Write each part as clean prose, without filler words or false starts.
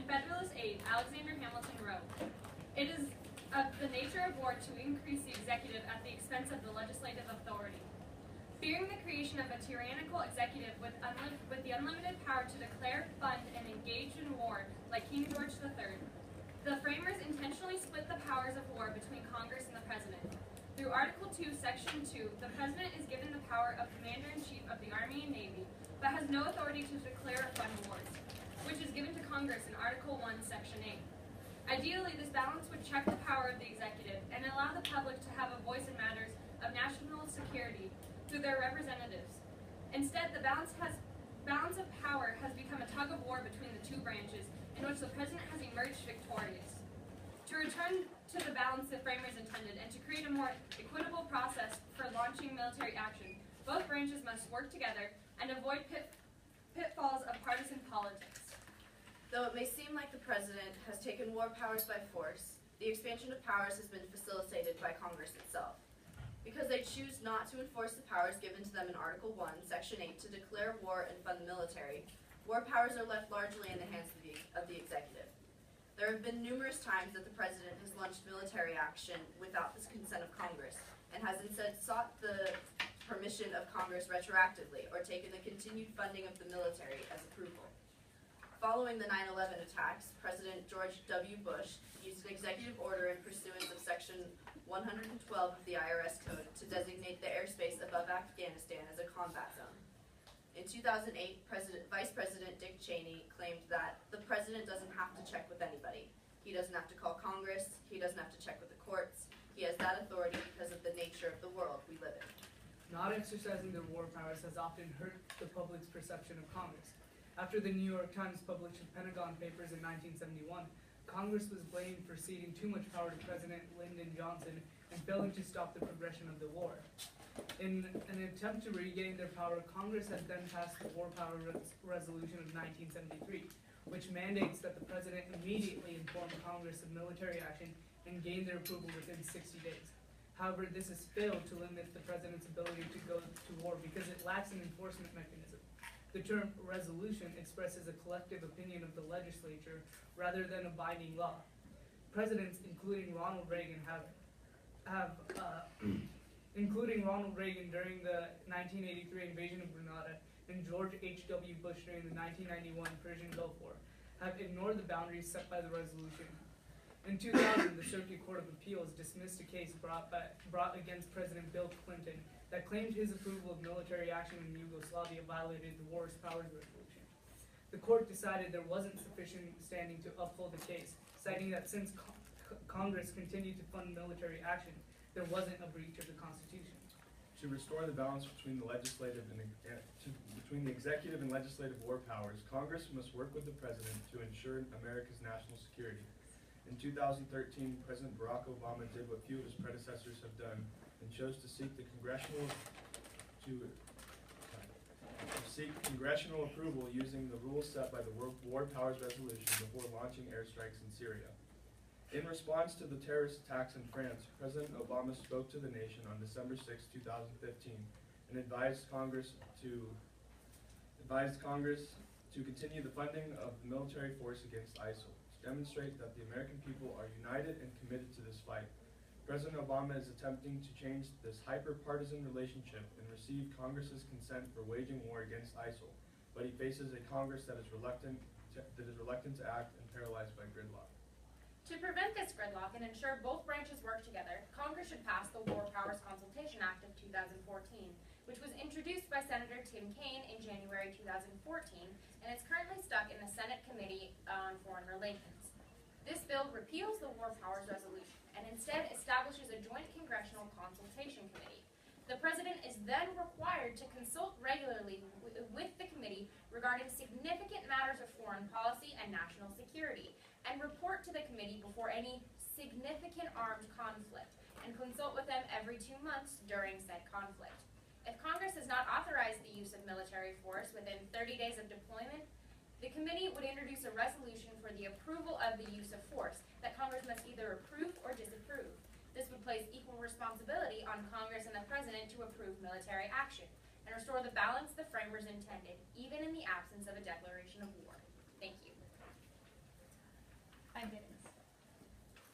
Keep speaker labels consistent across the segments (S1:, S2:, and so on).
S1: In Federalist 8, Alexander Hamilton wrote, "It is of the nature of war to increase the executive at the expense of the legislative authority. Fearing the creation of a tyrannical executive with the unlimited power to declare, fund, and engage in war like King George III, the framers intentionally split the powers of war between Congress and the President. Through Article 2, Section 2, the President is given the power of Commander-in-Chief of the Army and Navy, but has no authority to declare or fund wars, which is given to Congress in Article 1, Section 8. Ideally, this balance would check the power of the executive and allow the public to have a voice in matters of national security through their representatives. Instead, the balance of power has become a tug of war between the two branches, in which the President has emerged victorious. To return to the balance the framers intended and to create a more equitable process for launching military action, both branches must work together and avoid pitfalls of partisan politics."
S2: Though it may seem like the President has taken war powers by force, the expansion of powers has been facilitated by Congress itself. Because they choose not to enforce the powers given to them in Article 1, Section 8 to declare war and fund the military, war powers are left largely in the hands of the executive. There have been numerous times that the President has launched military action without the consent of Congress, and has instead sought the permission of Congress retroactively, or taken the continued funding of the military as approval. Following the 9/11 attacks, President George W. Bush used an executive order in pursuance of Section 112 of the IRS Code to designate the airspace above Afghanistan as a combat zone. In 2008, Vice President Dick Cheney claimed that the President doesn't have to check with anybody. He doesn't have to call Congress. He doesn't have to check with the courts. He has that authority because of the nature of the world we live in.
S3: Not exercising their war powers has often hurt the public's perception of Congress. After the New York Times published the Pentagon Papers in 1971, Congress was blamed for ceding too much power to President Lyndon Johnson and failing to stop the progression of the war. In an attempt to regain their power, Congress had then passed the War Power Resolution of 1973, which mandates that the President immediately inform Congress of military action and gain their approval within 60 days. However, this has failed to limit the President's ability to go to war because it lacks an enforcement mechanism. The term resolution expresses a collective opinion of the legislature rather than a binding law. Presidents, including Ronald Reagan, including Ronald Reagan during the 1983 invasion of Grenada and George H.W. Bush during the 1991 Persian Gulf War, have ignored the boundaries set by the resolution. In 2000, the Circuit Court of Appeals dismissed a case brought against President Bill Clinton that claimed his approval of military action in Yugoslavia violated the War Powers Resolution. The court decided there wasn't sufficient standing to uphold the case, citing that since Congress continued to fund military action, there wasn't a breach of the Constitution.
S4: To restore the balance between the between the executive and legislative war powers, Congress must work with the President to ensure America's national security. In 2013, President Barack Obama did what few of his predecessors have done and chose to seek congressional approval using the rules set by the War Powers Resolution before launching airstrikes in Syria. In response to the terrorist attacks in France, President Obama spoke to the nation on December 6, 2015, and advised Congress to continue the funding of the military force against ISIL, to demonstrate that the American people are united and committed to this fight. President Obama is attempting to change this hyper-partisan relationship and receive Congress's consent for waging war against ISIL, but he faces a Congress that is reluctant to act and paralyzed by gridlock.
S5: To prevent this gridlock and ensure both branches work together, Congress should pass the War Powers Consultation Act of 2014, which was introduced by Senator Tim Kaine in January 2014, and is currently stuck in the Senate Committee on Foreign Relations. This bill repeals the War Powers Resolution and instead establishes a joint congressional consultation committee. The President is then required to consult regularly with the committee regarding significant matters of foreign policy and national security, and report to the committee before any significant armed conflict, and consult with them every 2 months during said conflict. If Congress has not authorized the use of military force within 30 days of deployment, the committee would introduce a resolution for the approval of the use of force that Congress must either approve or disapprove. This would place equal responsibility on Congress and the President to approve military action and restore the balance the framers intended, even in the absence of a declaration of war. Thank you.
S6: 5 minutes.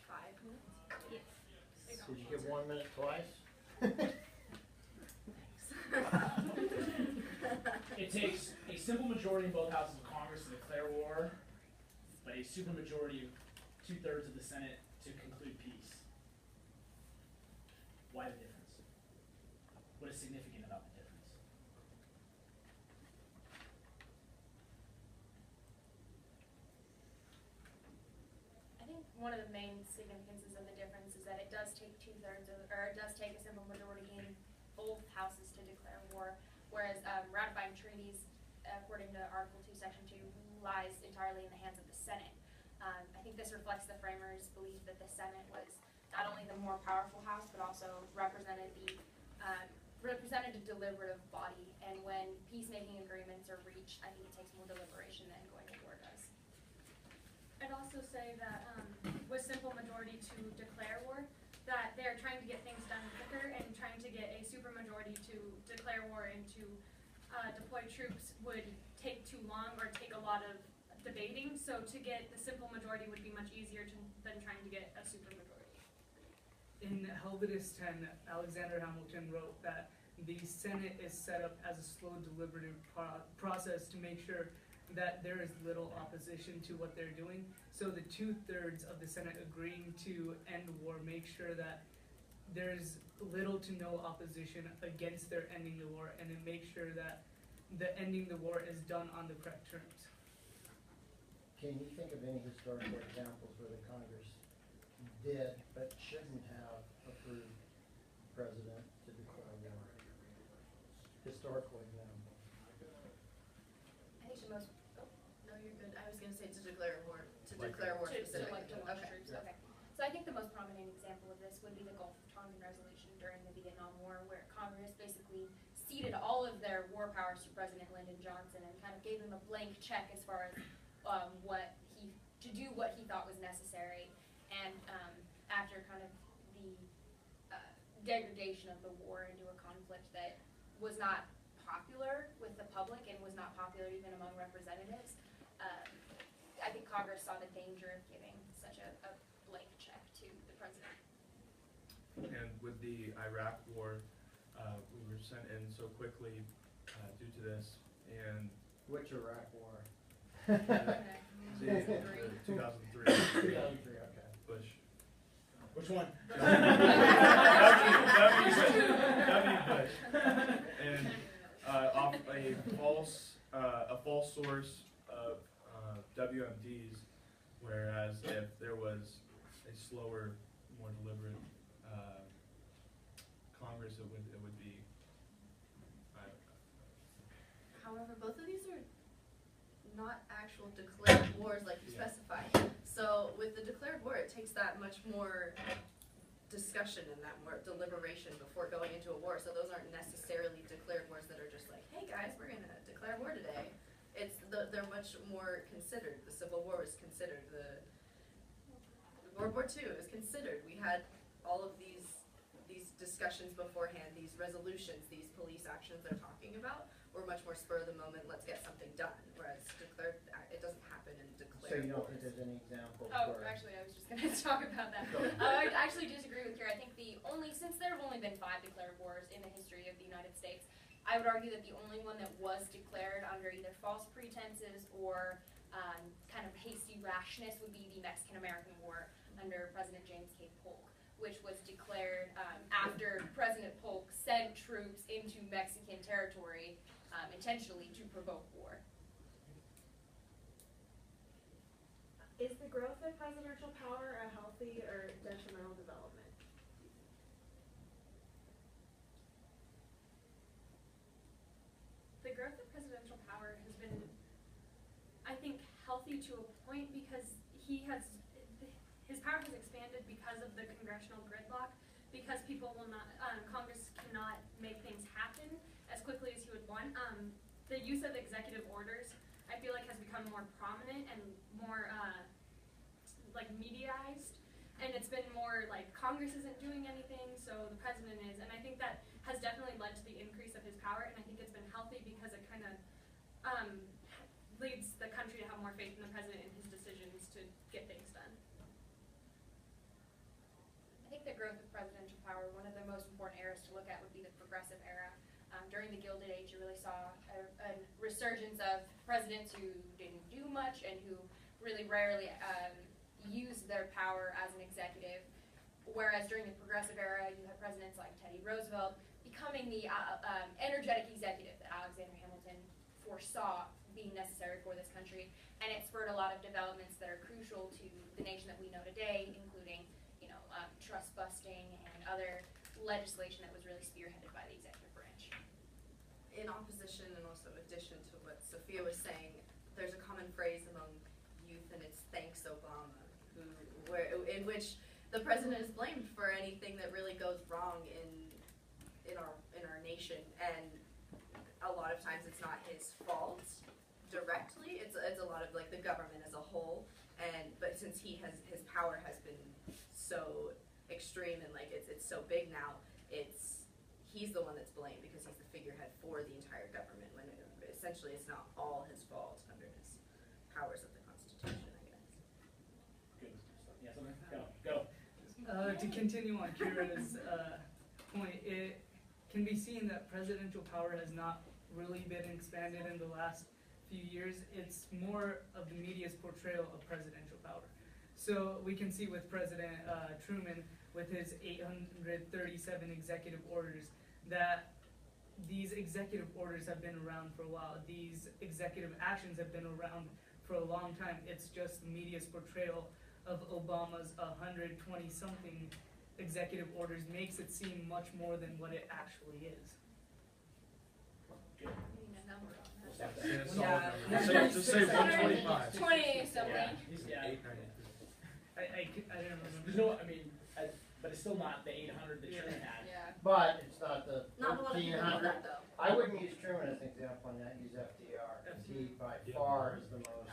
S2: 5 minutes?
S6: Yes.
S7: Did you give 1 minute twice?
S8: It takes a simple majority in both houses of Congress to declare war, but a supermajority of 2/3 of the Senate to conclude peace. Why the difference? What is significant about the difference?
S5: I think one of the main significances of the difference is that it does take 2/3 of, or it does take a simple majority in both houses to declare war, whereas ratifying treaties, according to Article 2, Section 2, lies entirely in the hands of the Senate. I think this reflects the framers' belief that the Senate was not only the more powerful house, but also represented a deliberative body. And when peacemaking agreements are reached, I think it takes more deliberation than going to war does.
S1: I'd also say that with simple majority to declare war, that they're trying to get things done quicker, and trying to get a supermajority to declare war and to deploy troops would take too long or take a lot of debating. So to get the simple majority would be much easier than trying to get a supermajority.
S3: In Helvidus 10, Alexander Hamilton wrote that the Senate is set up as a slow deliberative process to make sure that there is little opposition to what they're doing. So the 2/3 of the Senate agreeing to end war make sure that there's little to no opposition against their ending the war, and it makes sure that the ending the war is done on the correct terms.
S7: Can you think of any historical examples where the Congress did but shouldn't have approved the president to declare war? Historical example.
S5: I think the most,
S2: No, you're good. I was gonna say to declare war
S5: to
S2: specifically.
S5: like to launch
S2: Okay.
S5: troops, okay. So I think the most prominent example of this would be the Gulf of Tonkin Resolution during the Vietnam War, where Congress basically ceded all of their war powers to President Lyndon Johnson and kind of gave him a blank check as far as to do what he thought was necessary. And after kind of the degradation of the war into a conflict that was not popular with the public and was not popular even among representatives, I think Congress saw the danger of giving such a blank check to the president.
S4: And with the Iraq war, we were sent in so quickly due to this, and
S7: Which Iraq war?
S4: the
S5: 2003.
S4: 2003
S7: 2003, okay.
S4: Bush.
S8: Which one?
S4: W. Bush. And off a false source of WMDs, whereas if there was a slower, more deliberate Congress, it would be.
S2: However, both of these are not actual declared wars like you specified. So with the declared war, it takes that much more discussion and that more deliberation before going into a war. So those aren't necessarily declared wars that are just like, hey guys, we're gonna declare war today. They're much more considered. The Civil War was considered. The World War II was considered. We had all of these discussions beforehand, these resolutions, these police actions they're talking about were much more spur of the moment, let's get something done. Whereas declared, it doesn't happen in
S7: So
S2: declared
S7: you don't
S2: wars.
S7: think there's any examples
S5: Oh,
S7: where?
S5: actually, I was just going to talk about that.
S7: Go ahead.
S5: I actually disagree with Kira. I think since there have only been 5 declared wars in the history of the United States, I would argue that the only one that was declared under either false pretenses or kind of hasty rashness would be the Mexican-American War under President James K. Polk, which was declared after President Polk sent troops into Mexican territory intentionally to provoke war.
S9: Is the growth of presidential power a healthy or detrimental development?
S1: The growth of presidential power has been, I think, healthy to a point because his power has expanded because of the congressional gridlock, because people will not, Congress cannot make things happen as quickly as he would want. The use of executive orders, I feel like, has become more prominent and more mediaized, and it's been more like Congress isn't doing anything, so the president is, and I think that has definitely led to the increase of his power, and I think it's been healthy because it kind of leads the country to have more faith in the president and his decisions to get things done.
S5: growth of presidential power, one of the most important eras to look at would be the progressive era. During the Gilded Age, you really saw a resurgence of presidents who didn't do much and who really rarely used their power as an executive. Whereas during the progressive era, you had presidents like Teddy Roosevelt becoming the energetic executive that Alexander Hamilton foresaw being necessary for this country, and it spurred a lot of developments that are crucial to the nation that we know today, including, trust busting and other legislation that was really spearheaded by the executive branch.
S2: In opposition and also addition to what Sophia was saying, there's a common phrase among youth, and it's "thanks Obama," in which the president is blamed for anything that really goes wrong in our nation, and a lot of times it's not his fault directly. It's a lot of like the government as a whole, but since his power has been so extreme and like it's so big now, he's the one that's blamed because he's the figurehead for the entire government, when essentially it's not all his fault under his powers of the Constitution, I guess.
S8: Good. Yeah, something? Go.
S3: To continue on Kira's point, it can be seen that presidential power has not really been expanded in the last few years. It's more of the media's portrayal of presidential power. So we can see with President Truman, with his 837 executive orders, that these executive orders have been around for a while. These executive actions have been around for a long time. It's just the media's portrayal of Obama's 120-something executive orders makes it seem much more than what it actually is.
S8: Good.
S5: Putting a number on that.
S8: Stop that.
S4: Yeah, solid
S3: Yeah.
S4: number. Just say 125.
S5: 20 something.
S8: Yeah.
S4: 893.
S3: I don't remember.
S8: There's no, but it's still not the 800 that Truman had.
S5: Yeah.
S7: But it's not the
S2: Not a lot of people know
S7: 1300.
S2: that though.
S7: I wouldn't use Truman as an example on that, use FDR, because he by far is the most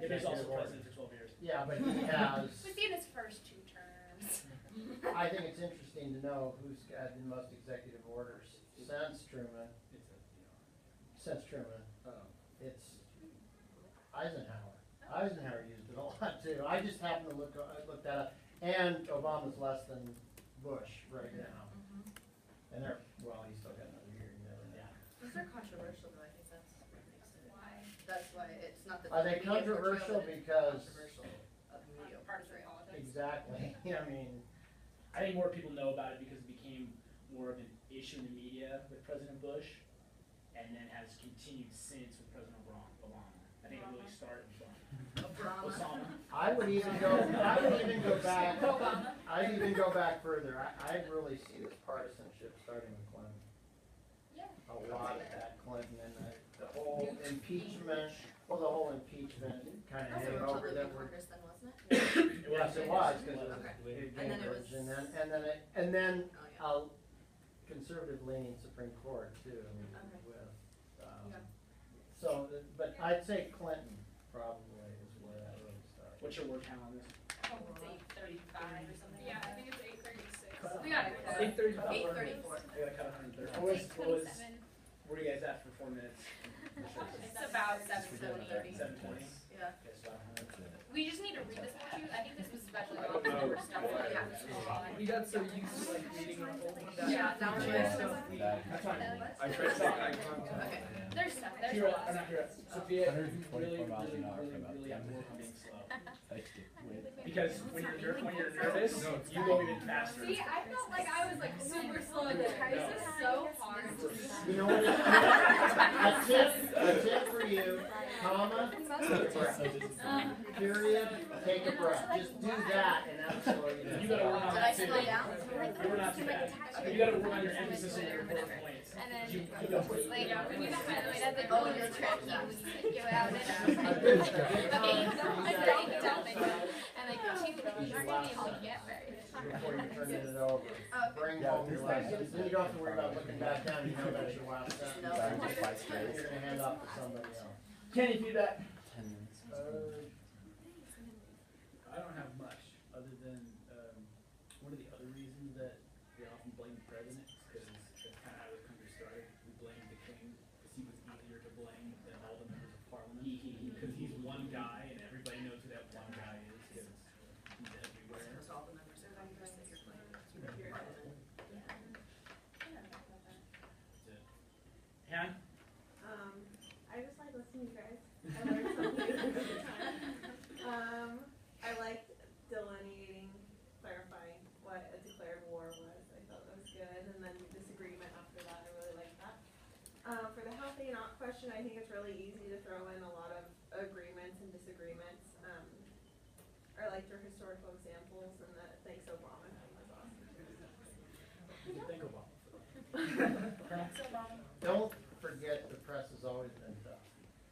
S8: It is also
S7: executive order.
S8: president for 12 years.
S7: Yeah, but he has,
S5: Was he in his first 2 terms?
S7: I think it's interesting to know who's had the most executive orders since Truman.
S8: It's FDR.
S7: Since Truman,
S8: Oh.
S7: it's Eisenhower. Eisenhower used it a lot too. I just happened to look that up. And Obama's less than Bush right now. And they're, well, he's still got another year, you never know.
S8: Yeah.
S2: Those are controversial though, I think that's what makes it.
S5: Why?
S2: That's why it's not the
S7: Are they
S2: media portrayal,
S7: controversial
S2: but it's
S7: because,
S2: controversial of media
S5: Partisan
S2: portrayal.
S5: politics.
S7: exactly, I mean,
S8: I think more people know about it because it became more of an issue in the media with President Bush, and then has continued since with President Obama. I think it really started with Osama.
S7: I would even go back,
S5: Obama.
S7: I'd even go back further. I really see this partisanship starting with Clinton.
S5: Yeah.
S7: A lot of that Clinton and the whole impeachment, the whole impeachment kind of
S2: That was a
S7: hang over
S2: Republican
S7: that we're.
S2: Congress then, wasn't it?
S7: Yes, it was, because it was
S2: Okay. And then it was-
S7: Gingrich, and then
S2: Oh, yeah.
S7: a conservative leaning Supreme Court too,
S2: Okay.
S7: with,
S2: Yeah.
S7: so, but I'd say Clinton probably is where that really started.
S8: What's your word count on this?
S5: It's 835 or something.
S1: Yeah, I think it's 836.
S5: We got it.
S3: 8:35.
S2: 834.
S8: I gotta cut 130.
S7: What was-
S8: Where are you guys at for 4 minutes?
S5: It's about 7:20.
S8: 7:20.
S2: Yeah.
S8: Okay, so about 100.
S5: We just need to read this one too. I think this was especially long because there were stuff that we have to move on.
S3: We got so used to like reading our old one that
S5: Yeah, now we're
S3: we're
S5: just-
S3: so we
S8: That's fine.
S4: I tried to make eye contact.
S2: Okay.
S5: There's stuff. There's
S8: Kira,
S5: lots.
S8: or not Kira, Sophia, you really,
S6: 124 miles
S8: really,
S6: an hour
S8: really,
S6: for about
S8: really have
S6: 10
S8: to work on being slow.
S6: Wait.
S8: Because when you're nervous, you go even faster.
S1: See, I felt like I was like super slow there. This is so hard.
S7: You know what? A tip for you, comma, period, take a breath. Just do that and that's all you do.
S8: You gotta work on
S2: Did I
S8: that too.
S2: slow down?
S8: You were not too bad. You gotta work on your emphasis on your important points.
S5: And then,
S8: You go
S5: like,
S1: Yeah, we need to
S5: highlight at the
S2: Oh,
S5: goal
S2: you're
S5: of track,
S2: correct.
S5: you go out and
S7: Before you turn it over, bring home your license. Then you don't have to worry about looking back down, you know that's your last sentence.
S2: No.
S7: You're gonna hand off to somebody else.
S8: Kenny, do that.
S6: 10 minutes.
S10: I don't have much, other than, one of the other reasons that we often blame the president, because that's kind of how the country started. We blamed the king, because he was easier to blame than all the members of parliament. Because he's one guy, and everybody knows who that one guy is, because he's everywhere.
S2: Almost all the members of Congress that you're playing with.
S9: question. I think it's really easy to throw in a lot of agreements and disagreements. I liked your historical examples and the thanks Obama thing was awesome.
S10: Thank Obama.
S7: Don't forget the press has always been tough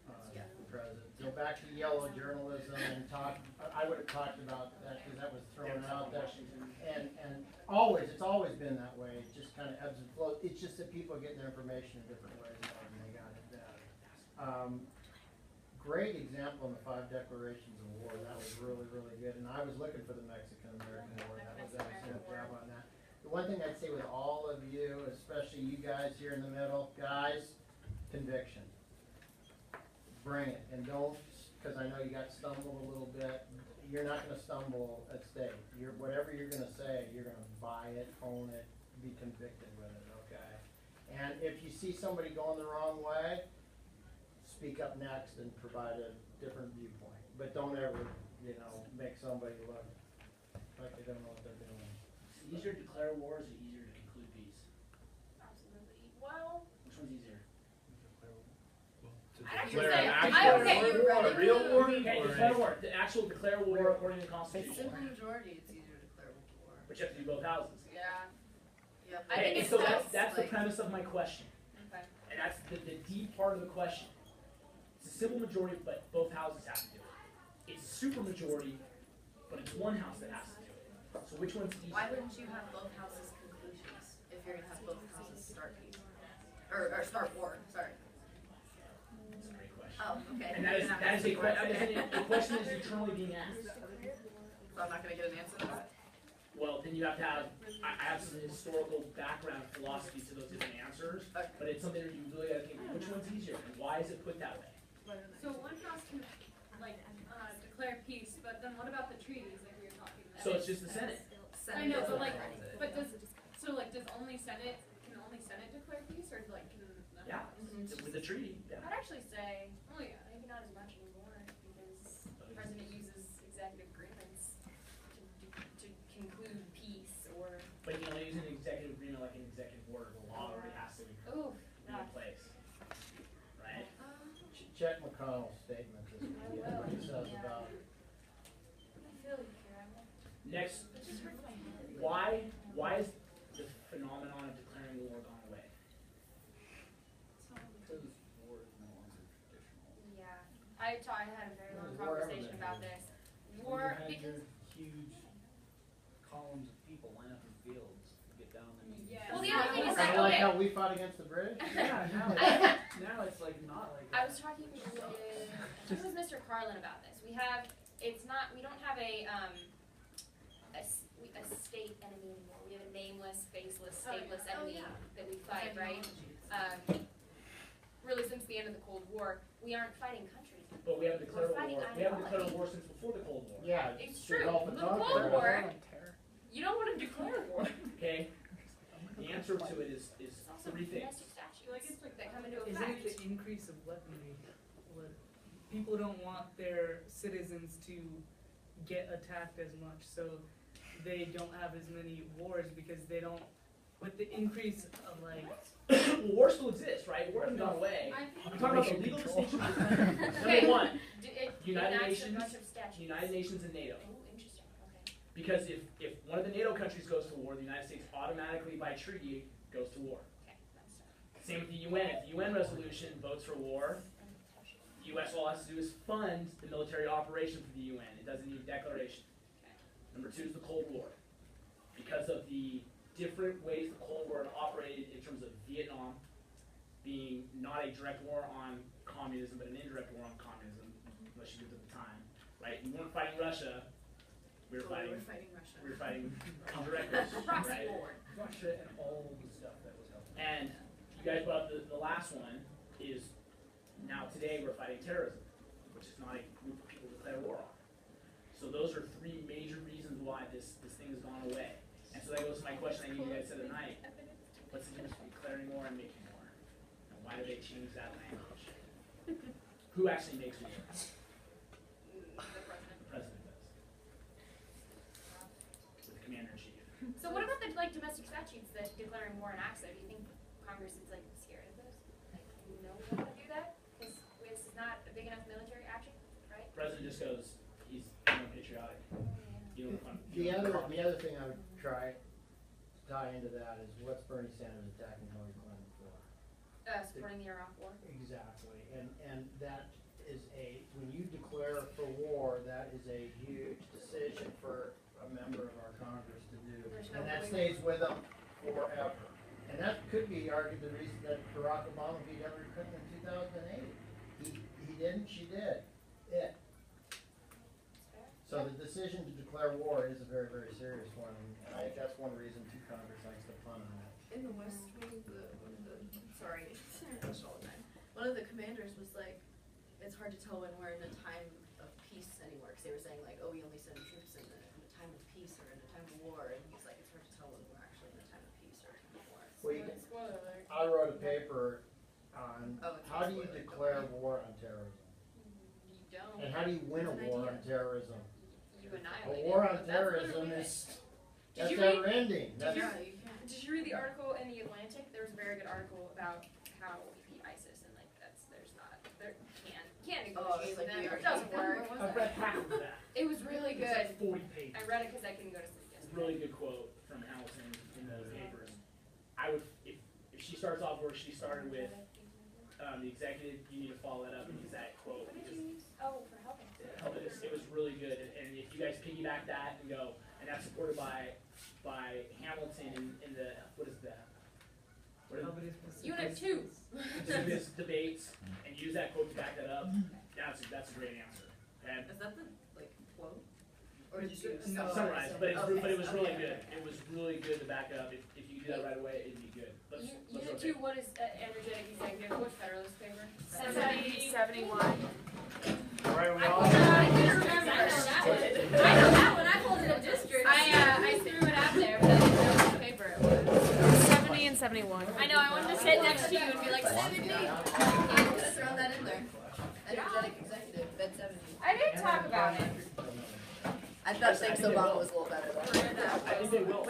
S7: on the president. Go back to yellow journalism and talk, I would have talked about that because that was thrown out there. And always, it's always been that way. It just kind of ebbs and flows. It's just that people are getting their information in different ways and they got it down. Great example in the 5 declarations of war. That was really, really good. And I was looking for the Mexican-American War. That was a good job on that. The one thing I'd say with all of you, especially you guys here in the middle, guys, conviction. Bring it. And don't, because I know you got stumbled a little bit. You're not going to stumble at stake. Whatever you're going to say, you're going to buy it, own it, be convicted with it, okay? And if you see somebody going the wrong way, speak up next and provide a different viewpoint. But don't ever, make somebody look like they don't know what they're doing.
S8: Is it easier to declare war or is it easier to conclude peace?
S5: Absolutely. Well,
S8: Which one's easier?
S1: I'd actually
S4: Declare
S1: say,
S4: an
S1: I
S4: actual
S1: would say
S4: war,
S1: you're
S4: a
S1: ready.
S4: real war,
S8: Okay,
S4: or
S8: declare war. The actual declare war according to the
S2: By
S8: Constitution.
S2: simple majority, it's easier to declare war.
S8: But you have to do both houses.
S1: Yeah.
S2: Yep.
S1: I think
S8: Okay,
S1: it's
S8: so
S1: best,
S8: that's the
S2: like-
S8: premise of my question.
S1: Okay.
S8: And that's the deep part of the question. It's a simple majority, but both houses have to do it. It's a super majority, but it's one house that has to do it. So which one's easier?
S2: Why wouldn't you have both houses' conclusions if you're gonna have both houses start peace? Or start war, sorry.
S8: That's a great question.
S2: Oh, okay.
S8: And that is a the question is eternally being asked.
S2: So I'm not gonna get an answer to that?
S8: Well, then you have to have, I have some historical background philosophy to those different answers,
S2: Okay.
S8: but it's something that you really gotta think, which one's easier and why is it put that way?
S1: So one house can, declare peace, but then what about the treaties like we were talking about?
S8: So it's just the Senate.
S1: I know, but
S2: But
S1: does only Senate, can only Senate declare peace, or can the
S8: Yeah,
S1: House?
S8: with the treaty, yeah.
S5: I'd actually say
S1: Oh, yeah.
S5: maybe not as much anymore because the president uses executive agreements to conclude peace or.
S8: But you know, using an executive agreement like an executive order, the law already has to be
S5: Ooh,
S8: in
S5: gosh.
S8: place. Right?
S7: Check McConnell's statement this week, what he says
S5: Yeah.
S7: about
S5: I feel you, Karen.
S8: Next,
S5: It just hurts my head.
S8: why is the phenomenon of declaring war gone away?
S10: Because war is no longer traditional.
S5: Yeah, I had a very long
S7: War ever
S5: conversation
S7: been
S5: about
S7: good?
S5: this.
S10: You
S5: War,
S10: had
S5: because,
S10: your huge columns of people line up in fields to get down and.
S1: Yes.
S5: well, the other thing is
S7: kind
S5: like,
S7: of like
S5: okay,
S7: how we fought against the British?
S10: Yeah, now,
S5: I-
S10: now it's like not like
S5: I
S10: that.
S5: was talking with, I think it was Mr. Carlin about this. We don't have a state enemy anymore. We have a nameless, faceless, stateless enemy that we fight, right? Really since the end of the Cold War, we aren't fighting countries.
S8: But we haven't declared a
S5: fighting
S8: war, we haven't declared a
S5: ideology.
S8: war since before the Cold War.
S7: Yeah.
S5: It's
S7: the
S5: true.
S7: Gulf of
S5: The
S7: Tonkin.
S5: Cold War, you don't want to declare war.
S8: Okay? The answer to it is
S5: Also,
S8: three things.
S5: domestic statutes that come into
S3: Isn't it
S5: effect.
S3: the increase of weaponry? People don't want their citizens to get attacked as much, so they don't have as many wars because they don't, with the increase of
S8: Well, war still exists, right? War hasn't gone away. I'm talking about the legal distinction.
S5: Okay.
S8: Number one,
S5: It
S8: United
S5: enacts a
S8: Nations,
S5: bunch of statutes.
S8: United Nations and NATO.
S5: Oh, interesting, okay.
S8: Because if one of the NATO countries goes to war, the United States automatically by treaty goes to war.
S5: Okay, that's
S8: Same with the UN. If the UN resolution votes for war, the US all it has to do is fund the military operation for the UN. It doesn't need a declaration. Number two is the Cold War. Because of the different ways the Cold War operated in terms of Vietnam being not a direct war on communism, but an indirect war on communism, unless you lived at the time, right? You weren't fighting Russia. We were fighting
S2: Russia.
S8: we were fighting indirectly, right?
S10: Russia and all the stuff that was happening.
S8: And you guys brought up the last one is now today we're fighting terrorism, which is not a group of people to declare war on. So those are three major reasons why this thing has gone away. And so that goes to my question I gave you guys the other night. What's the difference between declaring war and making war? And why do they change that language? Who actually makes war?
S5: The president.
S8: The president does. With the commander-in-chief.
S5: So what about the domestic statutes that declaring war and acts? Do you think Congress is scared of this? Like, you know we want to do that?
S8: President just goes, he's patriotic. You know,
S7: The other thing I would try to tie into that is what's Bernie Sanders attacking Hillary Clinton for?
S5: Supporting the Iraq War.
S7: Exactly, and that is when you declare for war, that is a huge decision for a member of our Congress to do.
S5: There's no
S7: And that
S5: way-
S7: stays with them forever. And that could be argued the reason that Barack Obama beat Hillary Clinton in 2008. He didn't, she did. It. So the decision to declare war is a very, very serious one, and I think that's one reason too Congress likes to pun on it.
S2: In the West Wing, one of the commanders was like, it's hard to tell when we're in a time of peace anymore, because they were saying like, oh, we only send troops in a time of peace or in a time of war, and he's like, it's hard to tell when we're actually in a time of peace or a time of war.
S7: Well, I wrote a paper on how do you declare war on terrorism?
S5: You don't.
S7: And how do you win a war on terrorism?
S5: You
S7: A
S5: annihilate
S7: war
S5: it.
S7: on terrorism is, that's
S5: Did you read-
S7: never ending. That's,
S2: Yeah, you can.
S5: Did you read the article in the Atlantic? There was a very good article about how we beat ISIS, and like can't negotiate with them. It doesn't work.
S8: I've read half of that.
S5: It was really
S8: It's like
S5: good.
S8: 40 pages.
S5: I read it because I couldn't go to sleep
S8: It's a
S5: yesterday.
S8: really good quote from Hamilton in the paper. I would, if she starts off where she started with, the executive, you need to follow that up and use that quote.
S5: What did
S8: because
S5: you use? Oh, for helping.
S8: it was really good, and if you guys piggyback that and go, and that's supported by Hamilton in the, what is that? What is
S3: Nobody's
S5: Unit 2.
S8: this debates, and use that quote to back that up, that's a great answer. And
S2: Is that the like quote? Or did you just
S3: No.
S8: summarize, but
S2: Okay.
S8: it was really
S2: Okay.
S8: good. It was really good to back up. If you do that right away, it'd be good. Let's
S5: Unit
S8: rotate.
S5: 2, what is energetic executive? Which Federalist paper?
S1: 71.
S7: all right, we all.
S5: I couldn't remember.
S1: I know that one, I pulled it a district.
S5: I threw it out there, but I didn't know which paper it was.
S1: 70 and 71. I know, I wanted to sit next to you and be like, 70.
S2: Just throw that in there. Energetic executive, bed 70.
S5: I didn't talk about it.
S2: I thought Thanks Obama was a little better though.
S8: I think they will.